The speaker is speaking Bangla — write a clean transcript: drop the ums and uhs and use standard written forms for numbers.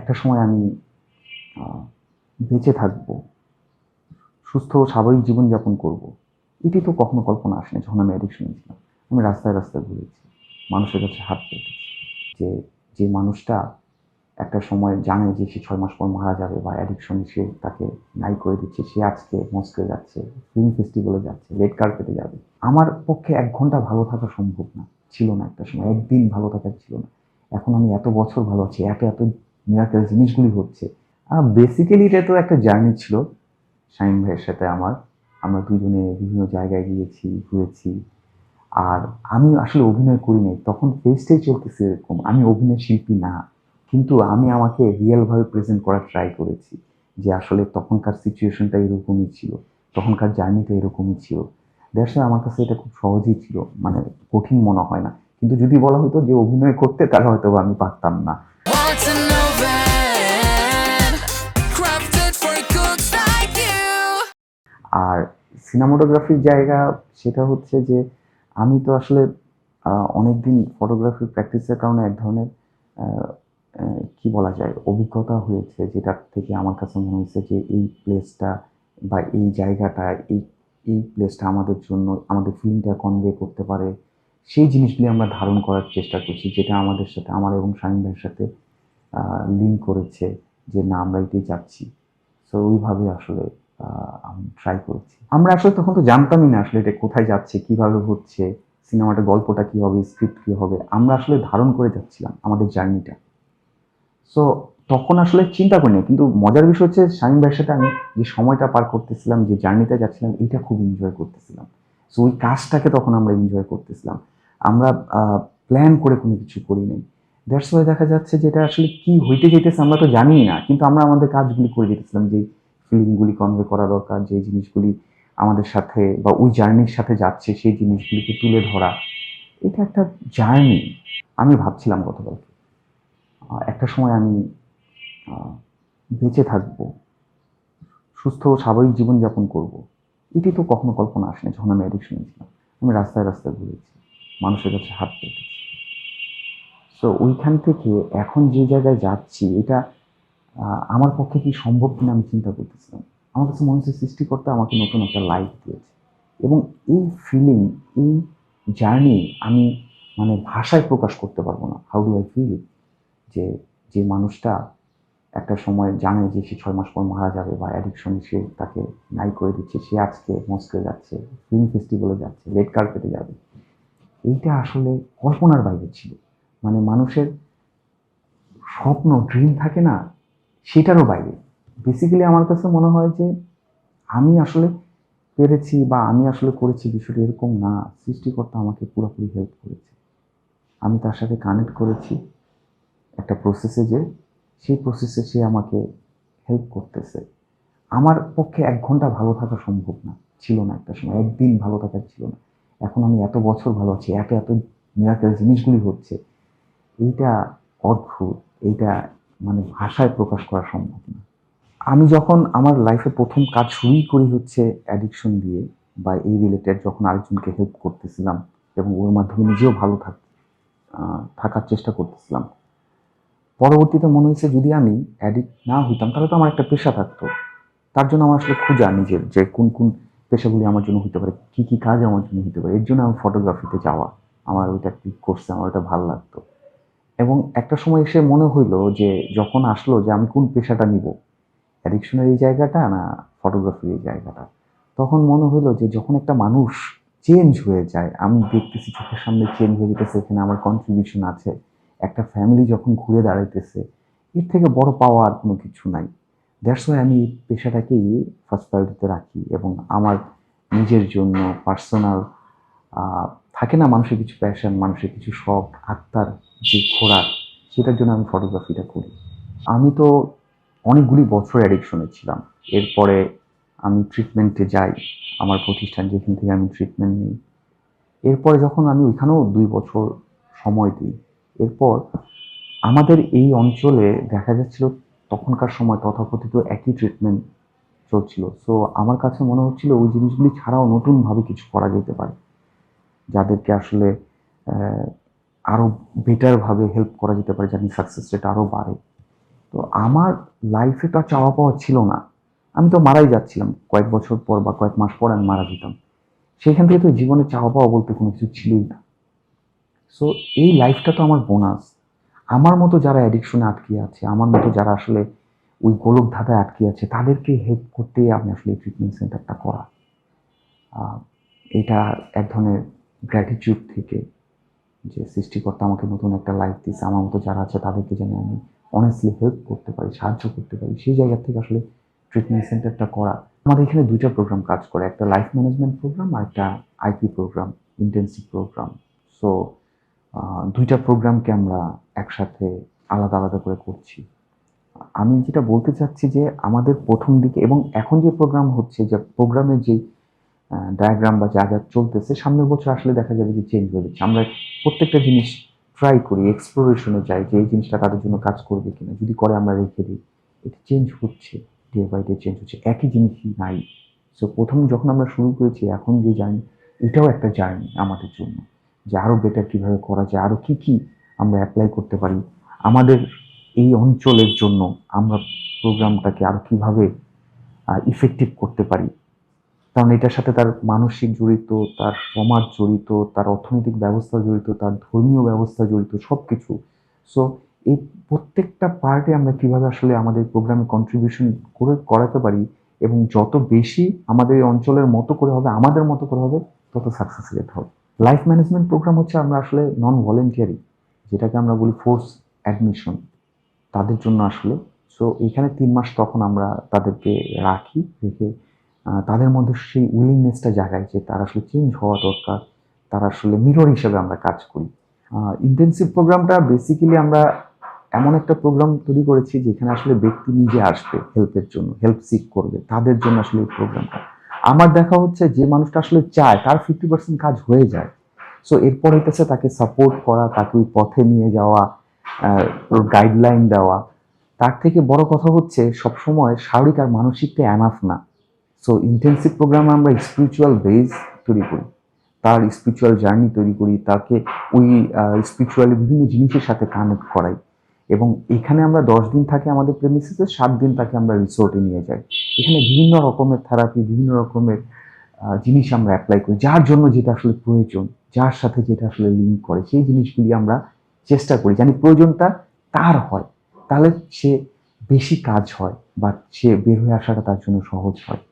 একটা সময় আমি বেঁচে থাকবো, সুস্থ ও স্বাভাবিক জীবনযাপন করব। এটি তো কখনো কল্পনা আসেনি যখন আমি অ্যাডিকশনে ছিলাম। আমি রাস্তায় রাস্তায় ঘুরেছি, মানুষের কাছে হাত পেতেছি। যে যে মানুষটা একটা সময় জানে যে সে 6 মাস পর মারা যাবে বা অ্যাডিকশন সে তাকে নাই করে দিচ্ছে, সে আজকে মস্কে যাচ্ছে, ফিল্ম ফেস্টিভ্যালে যাচ্ছে, রেড কার্পেটে যাবে। আমার পক্ষে 1 ঘন্টা ভালো থাকা সম্ভব না, ছিল না একটা সময়, একদিন ভালো থাকা ছিল না। এখন আমি এত বছর ভালো আছি, এত এত মিরাকেল জিনিসগুলি হচ্ছে। বেসিক্যালি এটা তো একটা জার্নি ছিল শামীম ভাইয়ের সাথে আমার। আমরা দুজনে বিভিন্ন জায়গায় গিয়েছি, ঘুরেছি। আর আমি আসলে অভিনয় করি নাই, তখন ফেসটাই চলতেছে এরকম, আমি অভিনয় শিল্পী না। কিন্তু আমি আমাকে রিয়েল ভাবে প্রেজেন্ট করার ট্রাই করেছি যে আসলে তখনকার সিচুয়েশনটা এরকমই ছিল, তখনকার জার্নিটা এরকমই ছিল। দ্যাটস আমার কাছে এটা খুব সহজই ছিল, মানে কঠিন মনে হয় না। কিন্তু যদি বলা হতো যে অভিনয় করতে, তাহলে হয়তো আমি পারতাম না। আর সিনেমাটোগ্রাফির জায়গা, সেটা হচ্ছে যে আমি তো আসলে অনেকদিন ফটোগ্রাফি প্র্যাকটিসের কারণে এক ধরনের কি বলা যায় অভিজ্ঞতা হয়েছে, যেটার থেকে আমার কাছে মনে হয়েছে যে এই প্লেসটা বা এই জায়গাটা, এই এই প্লেসটা আমাদের জন্য আমাদের ফিলিংটা কনভে করতে পারে। সেই জিনিসগুলি আমরা ধারণ করার চেষ্টা করছি, যেটা আমাদের সাথে, আমার এবং শামীম ভাইয়ের সাথে লিঙ্ক করেছে যে না, আমরা এটাই চাচ্ছি। সো ওইভাবে আসলে আমি ট্রাই করেছি। আমরা আসলে তখন তো জানতামই না আসলে এটা কোথায় যাচ্ছে, কিভাবে হচ্ছে, সিনেমাটার গল্পটা কি হবে, স্ক্রিপ্ট কি হবে। আমরা আসলে ধারণ করে যাচ্ছিলাম আমাদের জার্নিটা। সো তখন আসলে চিন্তা করিনি। কিন্তু মজার বিষয় হচ্ছে শামীম ভাইয়ের সাথে আমি যে সময়টা পার করতেছিলাম, যে জার্নিতে যাচ্ছিলাম, এটা খুব এনজয় করতেছিলাম। সো ওই কাজটাকে তখন আমরা এনজয় করতেছিলাম। আমরা প্ল্যান করে কোনো কিছু করি নাই। দ্যাটস ওয়াই দেখা যাচ্ছে যে এটা আসলে কি হইতে যেতেছে আমরা তো জানিই না। কিন্তু আমরা আমাদের কাজগুলি করে যেতেছিলাম, যে ফিলিংগুলি কনভে করা দরকার, যে জিনিসগুলি আমাদের সাথে বা ওই জার্নির সাথে যাচ্ছে, সেই জিনিসগুলিকে তুলে ধরা। এটা একটা জার্নি। আমি ভাবছিলাম গতকালকে, একটা সময় আমি বেঁচে থাকবো, সুস্থ ও স্বাভাবিক জীবনযাপন করব। এটি তো কখনো কল্পনা আসেনি যখন আমি অ্যাডিকশনে ছিলাম। আমি রাস্তায় রাস্তায় ঘুরেছি, মানুষের কাছে হাত পেতেছি। সো ওইখান থেকে এখন যে জায়গায় যাচ্ছি, এটা আমার পক্ষে কি সম্ভব কিনা আমি চিন্তা করতেছিলাম। আমার কাছে মনে হচ্ছে সৃষ্টিকর্তা আমাকে নতুন একটা লাইফ দিয়েছে, এবং এই ফিলিং, এই জার্নি আমি মানে ভাষায় প্রকাশ করতে পারবো না। হাউ ডু আই ফিল, যে যে মানুষটা একটা সময় জানে যে সে 6 মাস পর মারা যাবে বা অ্যাডিকশন সে তাকে নাই করে দিচ্ছে, সে আজকে মস্কে যাচ্ছে, ফিল্ম ফেস্টিভ্যালে যাচ্ছে, রেড কার্পেটে যাবে। এইটা আসলে কল্পনার বাইরে ছিল। মানে মানুষের স্বপ্ন, ড্রিম থাকে না, সেটারও বাইরে। বেসিক্যালি আমার কাছে মনে হয় যে আমি আসলে পেরেছি বা আমি আসলে করেছি, বিষয়টা এরকম না। সৃষ্টিকর্তা আমাকে পুরোপুরি হেল্প করেছে। আমি তার সাথে কানেক্ট করেছি একটা প্রসেসে, যে সেই প্রসেসে সে আমাকে হেল্প করতেছে। আমার পক্ষে 1 ঘন্টা ভালো থাকা সম্ভব না, ছিল না একটা সময়, একদিন ভালো থাকার ছিল না। এখন আমি এত বছর ভালো আছি, এত এত মিরাকেল জিনিসগুলি হচ্ছে। এইটা অদ্ভুত। এইটা মানে ভাষায় প্রকাশ করা সম্ভব না। আমি যখন আমার লাইফে ১ম কাজ শুরুই করি হচ্ছে অ্যাডিকশন দিয়ে, বা এই রিলেটেড, যখন আরেকজনকে হেল্প করতেছিলাম এবং ওর মাধ্যমে নিজেও ভালো থাকার চেষ্টা করতেছিলাম। পরবর্তীতে মনে হয়েছে যদি আমি অ্যাডিক্ট না হইতাম, তাহলে তো আমার একটা পেশা থাকতো। তার জন্য আমার আসলে খোঁজা নিজের, যে কোন কোন পেশাগুলি আমার জন্য হতে পারে, কি কি কাজ আমার জন্য হতে পারে। এর জন্য আমি ফটোগ্রাফিতে যাওয়া, আমার ওইটা ক্লিক করছে, আমার ওটা ভালো লাগতো। এবং একটা সময় এসে মনে হইলো যে যখন আসলো যে আমি কোন পেশাটা নিব, অ্যাডিকশনের এই জায়গাটা না ফটোগ্রাফির এই জায়গাটা, তখন মনে হলো যে যখন একটা মানুষ চেঞ্জ হয়ে যায়, আমি দেখতেছি চোখের সামনে চেঞ্জ হয়ে যেতেছে, এখানে আমার কন্ট্রিবিউশন আছে, একটা ফ্যামিলি যখন ঘুরে দাঁড়াইতেছে, এর থেকে বড় পাওয়া আর কোনো কিছু নাই। দ্যাটস ওয়াই আমি এই পেশাটাকেই ফার্স্ট প্রায়োরিটিতে রাখি, এবং আমার নিজের জন্য পার্সোনাল থাকে না মানুষের কিছু প্যাশন, মানুষের কিছু শখ, আত্মার যে খোরাক, সেটার জন্য আমি ফটোগ্রাফিটা করি। আমি তো অনেকগুলি বছর অ্যাডিকশনে ছিলাম। এরপরে আমি ট্রিটমেন্টে যাই, আমার প্রতিষ্ঠান যেখান থেকে আমি ট্রিটমেন্ট নিই। এরপরে যখন আমি ওইখানেও ২ বছর সময় দিই, এরপর আমাদের এই অঞ্চলে দেখা যাচ্ছিল তখনকার সময় তথাকথিত একই ট্রিটমেন্ট চলছিল। সো আমার কাছে মনে হচ্ছিল ওই জিনিসগুলি ছাড়াও নতুনভাবে কিছু করা যেতে পারে, যাদেরকে আসলে আরও বেটারভাবে হেল্প করা যেতে পারে, যাতে সাকসেস রেট আরও বাড়ে। তো তো আমার লাইফে তো আর চাওয়া পাওয়া ছিল না, আমি তো মারাই যাচ্ছিলাম, কয়েক বছর পর বা কয়েক মাস পর আমি মারা যেতাম। সেখান থেকে তো জীবনে চাওয়া পাওয়া বলতে কোনো কিছু ছিলই না। সো এই লাইফটা তো আমার বোনাস। আমার মতো যারা অ্যাডিকশনে আটকে আছে, আমার মতো যারা আসলে ওই গোলক ধাঁধায় আটকে আছে, তাদেরকে হেল্প করতে আমি আসলে এই ট্রিটমেন্ট সেন্টারটা করা। আহ, এটা এক ধরনের গ্র্যাটিটিউড থেকে, যে সৃষ্টিকর্তা আমাকে নতুন একটা লাইফ দিচ্ছে, আমার মতো যারা আছে তাদেরকে যেন আমি অনেস্টলি হেল্প করতে পারি, সাহায্য করতে পারি, সেই জায়গা থেকে আসলে ট্রিটমেন্ট সেন্টারটা করা। আমাদের এখানে দুইটা প্রোগ্রাম কাজ করে, একটা লাইফ ম্যানেজমেন্ট প্রোগ্রাম আর একটা IP program, intensive program. So দুইটা প্রোগ্রামকে আমরা একসাথে আলাদা আলাদা করে করছি। আমি যেটা বলতে চাচ্ছি যে আমাদের প্রথম দিকে এবং এখন যে প্রোগ্রাম হচ্ছে, যে প্রোগ্রামের যে ডায়াগ্রাম বা যা যা চলতেছে, সামনের বছর আসলে দেখা যাবে যে চেঞ্জ হয়ে যাচ্ছে। আমরা প্রত্যেকটা জিনিস ট্রাই করি, এক্সপ্লোরেশনে যাই যে এই জিনিসটা তাদের জন্য কাজ করবে কিনা, যদি করে আমরা রেখে দিই। এটা চেঞ্জ হচ্ছে, ডে বাই ডে চেঞ্জ হচ্ছে, একই জিনিসই নাই। সো প্রথম যখন আমরা শুরু করেছি, এখন যে জার্নি, এটাও একটা জার্নি আমাদের জন্য, যে আরও বেটার কীভাবে করা যায়, আরও কী কী আমরা অ্যাপ্লাই করতে পারি আমাদের এই অঞ্চলের জন্য, আমরা প্রোগ্রামটাকে আরও কীভাবে ইফেক্টিভ করতে পারি। কারণ এটার সাথে তার মানসিক জড়িত, তার সমাজ জড়িত, তার অর্থনৈতিক ব্যবস্থা জড়িত, তার ধর্মীয় ব্যবস্থা জড়িত, সব কিছু। সো এই প্রত্যেকটা পার্টে আমরা কিভাবে আসলে আমাদের প্রোগ্রামে কন্ট্রিবিউশন করাতে পারি, এবং যত বেশি আমাদের এই অঞ্চলের মতো করে হবে, আমাদের মতো করে হবে, তত সাকসেস রেট হবে। লাইফ ম্যানেজমেন্ট প্রোগ্রাম হচ্ছে আমরা আসলে নন ভলেন্টিয়ারি, যেটাকে আমরা বলি ফোর্স অ্যাডমিশন, তাদের জন্য আসলে। সো এখানে 3 মাস তখন আমরা তাদেরকে রাখি, রেখে তাদের মধ্যে সেই উইলিংনেসটা জাগায় যে তারা আসলে চেঞ্জ হওয়া দরকার, তারা আসলে মিরর হিসেবে আমরা কাজ করি। ইন্টেন্সিভ প্রোগ্রামটা বেসিক্যালি আমরা এমন একটা প্রোগ্রাম তৈরি করেছি যেখানে আসলে ব্যক্তি নিজে আসবে হেল্পের জন্য, হেল্প সিক করবে, তাদের জন্য আসলে এই প্রোগ্রামটা। আমার দেখা হচ্ছে যে মানুষটা আসলে চায়, তার 50% কাজ হয়ে যায়। সো এরপর হইতেছে তাকে সাপোর্ট করা, তাকে ওই পথে নিয়ে যাওয়া, গাইডলাইন দেওয়া। তার থেকে বড় কথা হচ্ছে সবসময় শারীরিক আর মানসিকটা এনাফ না। সো ইন্টেন্সিভ প্রোগ্রামে আমরা স্পিরিচুয়াল বেস তৈরি করি, তার স্পিরিচুয়াল জার্নি তৈরি করি, তাকে ওই স্পিরিচুয়ালি বিভিন্ন জিনিসের সাথে কানেক্ট করাই। এবং এখানে আমরা 10 দিন থাকি আমাদের প্রেমিসিসে, 7 দিন তাকে আমরা রিসোর্টে নিয়ে যাই। এখানে বিভিন্ন রকমের থেরাপি, বিভিন্ন রকমের জিনিস আমরা অ্যাপ্লাই করি, যার জন্য যেটা আসলে প্রয়োজন, যার সাথে যেটা আসলে লিঙ্ক করে, সেই জিনিসগুলি আমরা চেষ্টা করি জানি প্রয়োজনটা তার হয়, তাহলে সে বেশি কাজ হয় বা সে বের হয়ে আসাটা তার জন্য সহজ হয়।